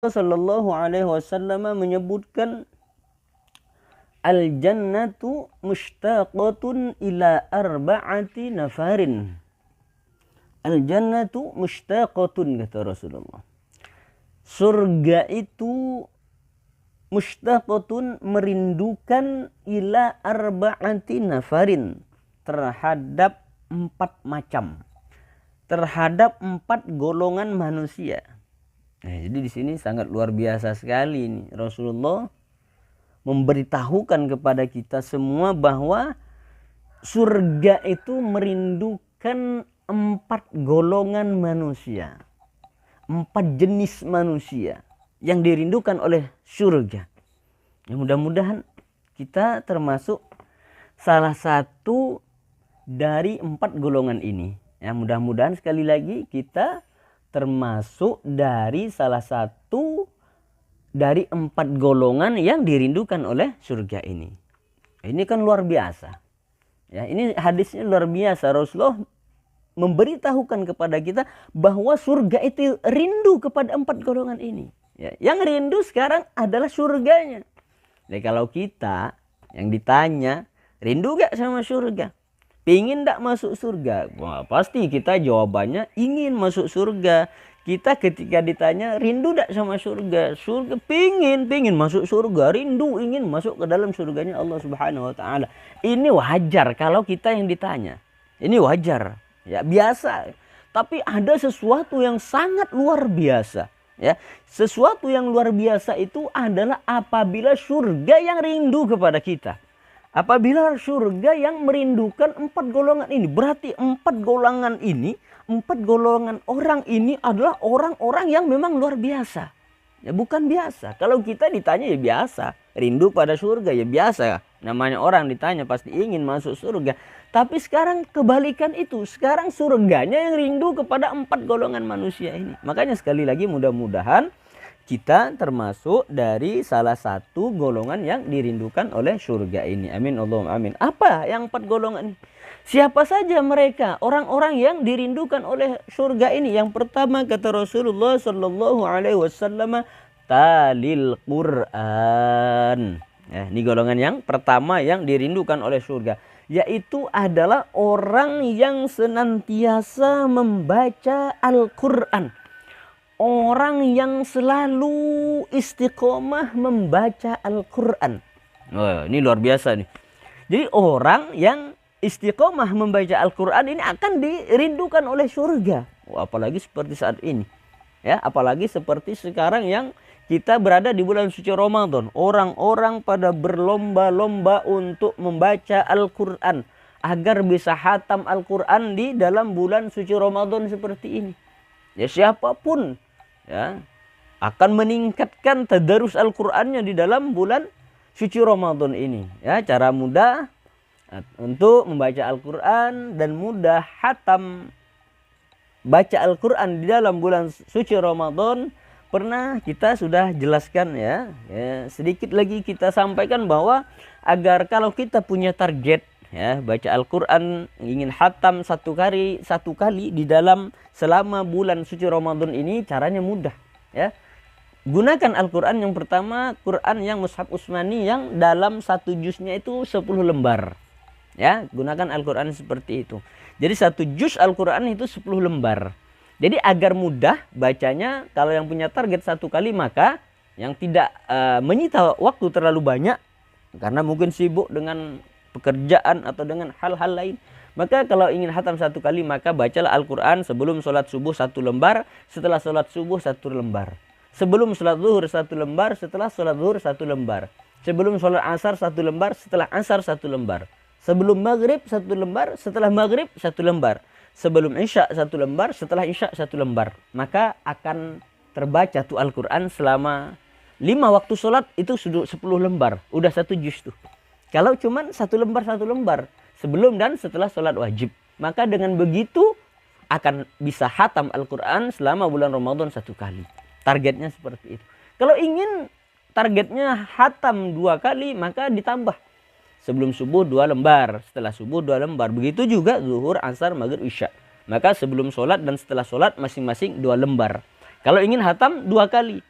Shallallahu Alaihi Wasallam menyebutkan al-jannatu mushtaqatun ila arba'ati nafarin. Al-jannatu mushtaqatun, kata Rasulullah. Surga itu mushtaqatun, merindukan, ila arba'ati nafarin, terhadap 4 macam, terhadap 4 golongan manusia. Nah, jadi di sini sangat luar biasa sekali ini. Rasulullah memberitahukan kepada kita semua bahwa surga itu merindukan 4 golongan manusia, 4 jenis manusia yang dirindukan oleh surga. Ya, mudah-mudahan kita termasuk salah satu dari 4 golongan ini. Ya, mudah-mudahan sekali lagi kita termasuk dari salah satu dari 4 golongan yang dirindukan oleh surga ini. Ini kan luar biasa. Ya, ini hadisnya luar biasa. Rasulullah memberitahukan kepada kita bahwa surga itu rindu kepada 4 golongan ini. Ya, yang rindu sekarang adalah surganya. Jadi kalau kita yang ditanya, rindu gak sama surga? Pingin gak masuk surga? Wah, pasti kita jawabannya ingin masuk surga. Kita ketika ditanya rindu gak sama surga? Surga pingin masuk surga, rindu ingin masuk ke dalam surganya Allah Subhanahu wa taala. Ini wajar kalau kita yang ditanya. Ini wajar, ya, biasa. Tapi ada sesuatu yang sangat luar biasa, ya. Sesuatu yang luar biasa itu adalah apabila surga yang rindu kepada kita. Apabila surga yang merindukan 4 golongan ini, berarti 4 golongan ini, 4 golongan orang ini adalah orang-orang yang memang luar biasa. Ya, bukan biasa. Kalau kita ditanya ya biasa, rindu pada surga ya biasa. Namanya orang ditanya pasti ingin masuk surga. Tapi sekarang kebalikan itu, sekarang surganya yang rindu kepada 4 golongan manusia ini. Makanya sekali lagi mudah-mudahan kita termasuk dari salah satu golongan yang dirindukan oleh surga ini. Amin Allahumma amin. Apa yang 4 golongan ini? Siapa saja mereka? Orang-orang yang dirindukan oleh surga ini. Yang pertama kata Rasulullah Sallallahu Alaihi Wasallam, talil Quran. Ya, ini golongan yang pertama yang dirindukan oleh surga. Yaitu adalah orang yang senantiasa membaca Al-Quran. Orang yang selalu istiqomah membaca Al-Quran. Oh, ini luar biasa nih. Jadi orang yang istiqomah membaca Al-Quran ini akan dirindukan oleh surga. Oh, apalagi seperti saat ini. Ya, apalagi seperti sekarang yang kita berada di bulan suci Ramadan. Orang-orang pada berlomba-lomba untuk membaca Al-Quran. Agar bisa hatam Al-Quran di dalam bulan suci Ramadan seperti ini. Ya, siapapun ya akan meningkatkan tadarus Al-Qur'annya di dalam bulan suci Ramadan ini. Ya, cara mudah untuk membaca Al-Qur'an dan mudah hatam baca Al-Qur'an di dalam bulan suci Ramadan pernah kita sudah jelaskan ya. Sedikit lagi kita sampaikan bahwa agar kalau kita punya target ya baca Al-Quran, ingin hatam satu kali di dalam selama bulan suci Ramadan ini, caranya mudah ya. Gunakan Al-Quran yang pertama, Quran yang Mushaf Utsmani yang dalam 1 juznya itu 10 lembar ya. Gunakan Al-Quran seperti itu. Jadi 1 juz Al-Quran itu 10 lembar. Jadi agar mudah bacanya, kalau yang punya target 1 kali, maka yang tidak menyita waktu terlalu banyak karena mungkin sibuk dengan pekerjaan atau dengan hal-hal lain, maka kalau ingin hatam 1 kali maka bacalah Al-Quran sebelum sholat subuh 1 lembar, setelah sholat subuh 1 lembar, sebelum sholat zuhur 1 lembar, setelah sholat zuhur 1 lembar, sebelum sholat asar 1 lembar, setelah asar 1 lembar, sebelum maghrib 1 lembar, setelah maghrib 1 lembar, sebelum isya 1 lembar, setelah isya 1 lembar. Maka akan terbaca tuh Al-Quran selama 5 waktu sholat itu sudah 10 lembar, udah 1 juz tuh. Kalau cuman 1 lembar sebelum dan setelah sholat wajib, maka dengan begitu akan bisa hatam Al-Quran selama bulan Ramadan 1 kali. Targetnya seperti itu. Kalau ingin targetnya hatam 2 kali, maka ditambah. Sebelum subuh 2 lembar, setelah subuh 2 lembar. Begitu juga zuhur, asar, maghrib, isya. Maka sebelum sholat dan setelah sholat masing-masing 2 lembar. Kalau ingin hatam 2 kali.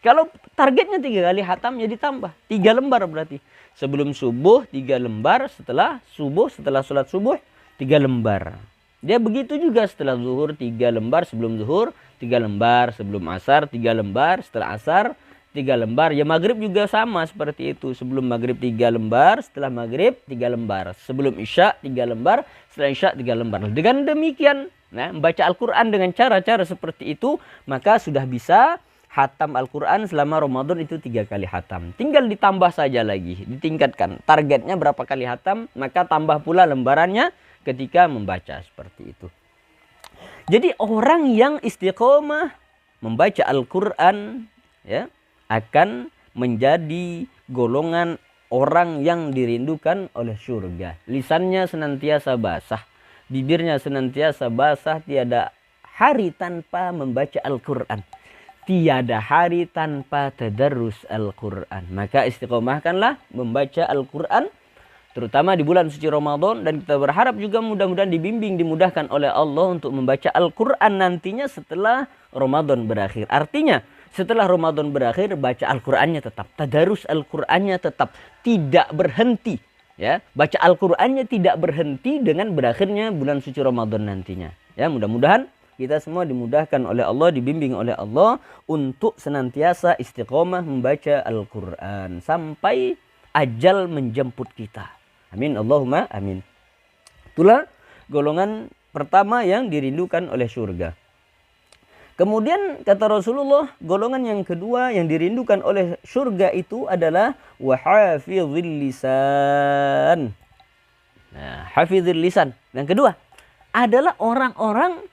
Kalau targetnya 3 kali hatam ya ditambah 3 lembar berarti. Sebelum subuh 3 lembar, setelah subuh, setelah sholat subuh 3 lembar. Dia begitu juga setelah zuhur 3 lembar, sebelum zuhur 3 lembar, sebelum asar 3 lembar, setelah asar 3 lembar. Ya maghrib juga sama seperti itu. Sebelum maghrib 3 lembar, setelah maghrib 3 lembar. Sebelum isya 3 lembar, setelah isya 3 lembar. Dengan demikian, nah, membaca Al-Quran dengan cara-cara seperti itu, maka sudah bisa hatam Al-Quran selama Ramadan itu 3 kali hatam. Tinggal ditambah saja lagi, ditingkatkan. Targetnya berapa kali hatam, maka tambah pula lembarannya ketika membaca seperti itu. Jadi orang yang istiqomah membaca Al-Quran ya, akan menjadi golongan orang yang dirindukan oleh surga. Lisannya senantiasa basah, bibirnya senantiasa basah, tiada hari tanpa membaca Al-Quran. Tiada hari tanpa tadarrus Al-Quran. Maka istiqomahkanlah membaca Al-Quran, terutama di bulan suci Ramadan. Dan kita berharap juga mudah-mudahan dibimbing, dimudahkan oleh Allah untuk membaca Al-Quran nantinya setelah Ramadan berakhir. Artinya setelah Ramadan berakhir, baca Al-Qurannya tetap. Tadarrus Al-Qurannya tetap. Tidak berhenti. Ya, baca Al-Qurannya tidak berhenti dengan berakhirnya bulan suci Ramadan nantinya. Ya, mudah-mudahan kita semua dimudahkan oleh Allah, dibimbing oleh Allah untuk senantiasa istiqomah membaca Al-Quran sampai ajal menjemput kita. Amin, Allahumma amin. Itulah golongan pertama yang dirindukan oleh surga. Kemudian kata Rasulullah, golongan yang kedua yang dirindukan oleh surga itu adalah wahafizil lisan. Nah, hafizil lisan. Yang kedua adalah orang-orang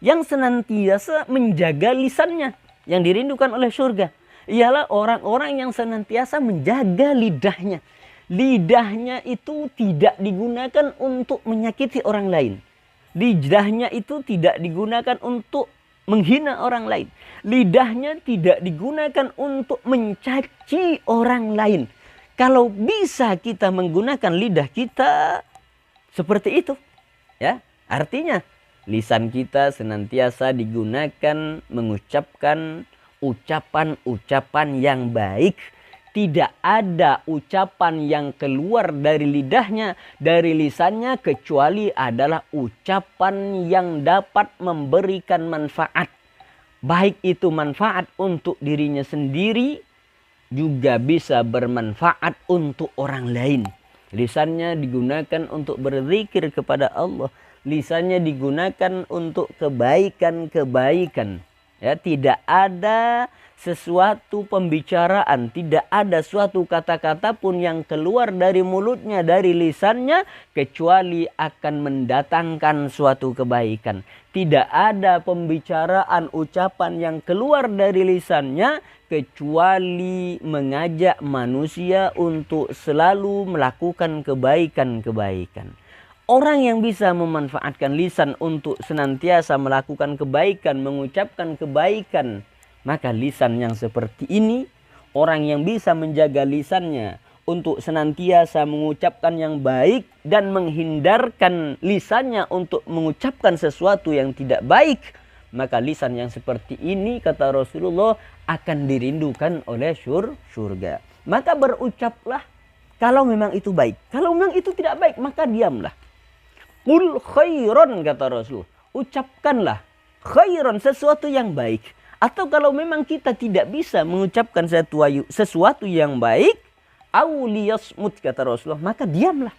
yang senantiasa menjaga lisannya. Yang dirindukan oleh surga ialah orang-orang yang senantiasa menjaga lidahnya. Lidahnya itu tidak digunakan untuk menyakiti orang lain. Lidahnya itu tidak digunakan untuk menghina orang lain. Lidahnya tidak digunakan untuk mencaci orang lain. Kalau bisa kita menggunakan lidah kita seperti itu, ya, artinya lisan kita senantiasa digunakan mengucapkan ucapan-ucapan yang baik. Tidak ada ucapan yang keluar dari lidahnya, dari lisannya, kecuali adalah ucapan yang dapat memberikan manfaat. Baik itu manfaat untuk dirinya sendiri, juga bisa bermanfaat untuk orang lain. Lisannya digunakan untuk berzikir kepada Allah. Lisannya digunakan untuk kebaikan-kebaikan. Ya, tidak ada sesuatu pembicaraan, tidak ada suatu kata-kata pun yang keluar dari mulutnya, dari lisannya, kecuali akan mendatangkan suatu kebaikan. Tidak ada pembicaraan, ucapan yang keluar dari lisannya, kecuali mengajak manusia untuk selalu melakukan kebaikan-kebaikan. Orang yang bisa memanfaatkan lisan untuk senantiasa melakukan kebaikan, mengucapkan kebaikan, maka lisan yang seperti ini, orang yang bisa menjaga lisannya untuk senantiasa mengucapkan yang baik dan menghindarkan lisannya untuk mengucapkan sesuatu yang tidak baik, maka lisan yang seperti ini, kata Rasulullah, akan dirindukan oleh surga. Maka berucaplah kalau memang itu baik. Kalau memang itu tidak baik, maka diamlah. Qul khairan, kata Rasul. Ucapkanlah khairan, sesuatu yang baik. Atau kalau memang kita tidak bisa mengucapkan sesuatu yang baik, auliyasmut, kata Rasulullah, maka diamlah.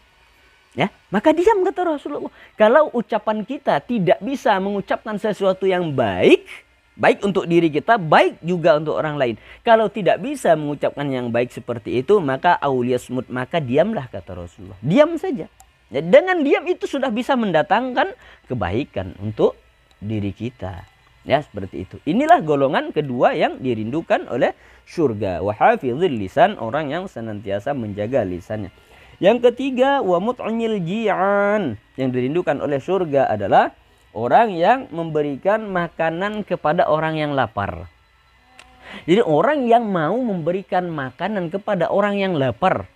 Ya, maka diam, kata Rasulullah. Kalau ucapan kita tidak bisa mengucapkan sesuatu yang baik, baik untuk diri kita, baik juga untuk orang lain. Kalau tidak bisa mengucapkan yang baik seperti itu, maka auliyasmut, maka diamlah, kata Rasulullah. Diam saja. Ya, dengan diam itu sudah bisa mendatangkan kebaikan untuk diri kita. Ya, seperti itu. Inilah golongan kedua yang dirindukan oleh surga. Wa hafizil lisan, orang yang senantiasa menjaga lisannya. Yang ketiga, wa mut'imil ji'an. Yang dirindukan oleh surga adalah orang yang memberikan makanan kepada orang yang lapar. Jadi orang yang mau memberikan makanan kepada orang yang lapar.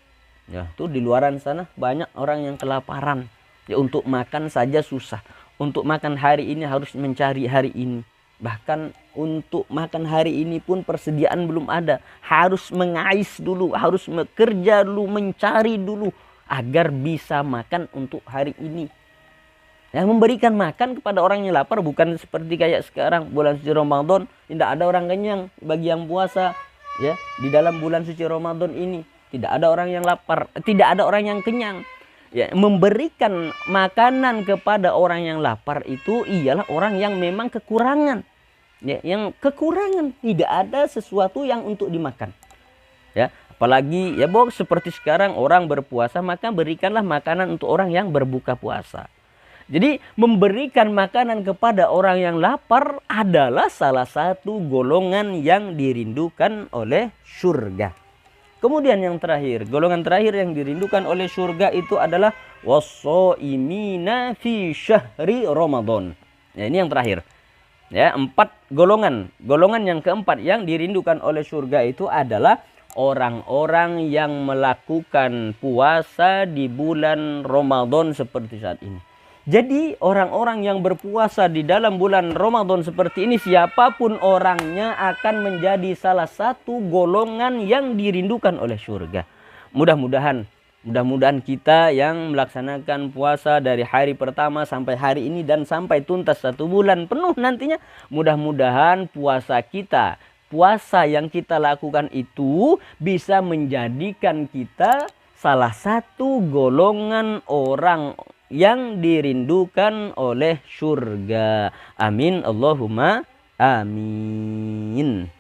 Ya, tuh di luaran sana banyak orang yang kelaparan. Ya, untuk makan saja susah. Untuk makan hari ini harus mencari hari ini. Bahkan untuk makan hari ini pun persediaan belum ada. Harus mengais dulu, harus bekerja dulu, mencari dulu agar bisa makan untuk hari ini. Yang memberikan makan kepada orang yang lapar bukan seperti kayak sekarang bulan suci Ramadan tidak ada orang kenyang bagi yang puasa, ya. Di dalam bulan suci Ramadan ini tidak ada orang yang lapar, tidak ada orang yang kenyang. Ya, memberikan makanan kepada orang yang lapar itu ialah orang yang memang kekurangan. Ya, yang kekurangan, tidak ada sesuatu yang untuk dimakan. Ya, apalagi ya bos seperti sekarang orang berpuasa, maka berikanlah makanan untuk orang yang berbuka puasa. Jadi memberikan makanan kepada orang yang lapar adalah salah satu golongan yang dirindukan oleh surga. Kemudian yang terakhir, golongan terakhir yang dirindukan oleh surga itu adalah was-shaimina fi syahri Ramadan. Ya, ini yang terakhir. Ya, 4 golongan. Golongan yang keempat yang dirindukan oleh surga itu adalah orang-orang yang melakukan puasa di bulan Ramadan seperti saat ini. Jadi orang-orang yang berpuasa di dalam bulan Ramadan seperti ini, siapapun orangnya akan menjadi salah satu golongan yang dirindukan oleh surga. Mudah-mudahan kita yang melaksanakan puasa dari hari pertama sampai hari ini dan sampai tuntas 1 bulan penuh nantinya, mudah-mudahan puasa kita, puasa yang kita lakukan itu bisa menjadikan kita salah satu golongan orang yang dirindukan oleh surga. Amin Allahumma amin.